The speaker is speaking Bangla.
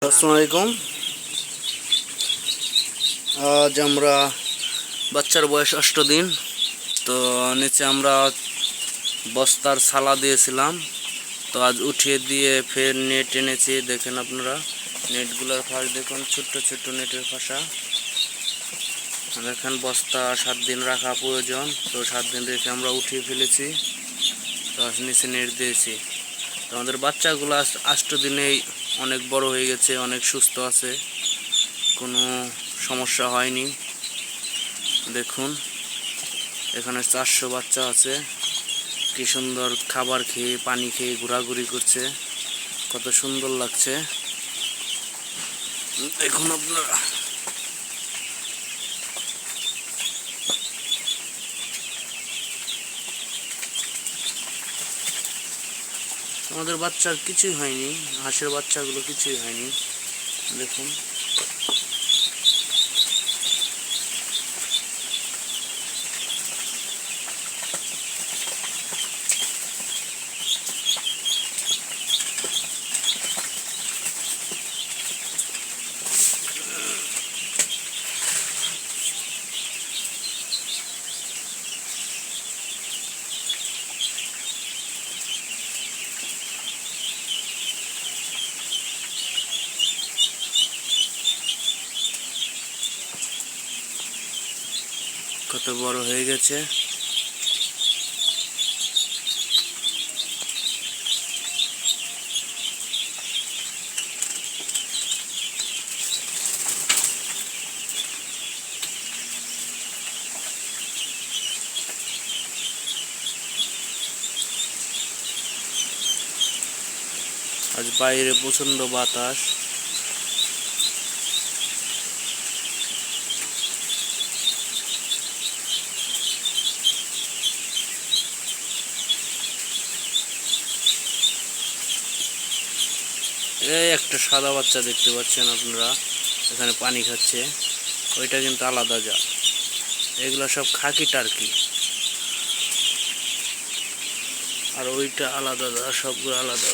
আসসালামু আলাইকুম। আজ আমরা বাচ্চার বয়স 8 দিন। তো নিচে আমরা বস্তার ছালা দিয়েছিলাম, তো আজ উঠিয়ে দিয়ে ফের নেট এনেছি। দেখেন আপনারা নেটগুলোর ফাঁস দেখুন, ছোট্ট ছোট্ট নেটের ফাঁসা। দেখেন বস্তা 7 দিন রাখা প্রয়োজন, তো 7 দিন রেখে আমরা উঠিয়ে ফেলেছি। তো আজ নিচে নেট দিয়েছি। তো আমাদের বাচ্চাগুলো 8 দিনেই অনেক বড় হয়ে গেছে, অনেক সুস্থ আছে, কোনো সমস্যা হয়নি। দেখুন এখানে 400 বাচ্চা আছে, কি সুন্দর খাবার খেয়ে পানি খেয়ে ঘোরাঘুরি করছে, কত সুন্দর লাগছে দেখুন আপনারা। আমাদের বাচ্চার কিছুই হয়নি, হাঁসের বাচ্চাগুলো কিছুই হয়নি। দেখুন কত বড় হয়ে গেছে। আজ বাইরে প্রচন্ড বাতাস। এই একটা সাদা বাচ্চা দেখতে পাচ্ছেন আপনারা, এখানে পানি খাচ্ছে, ওইটা কিন্তু আলাদা জাত। এগুলো সব খাকি টার্কি, আর ওইটা আলাদা, সবগুলো আলাদা।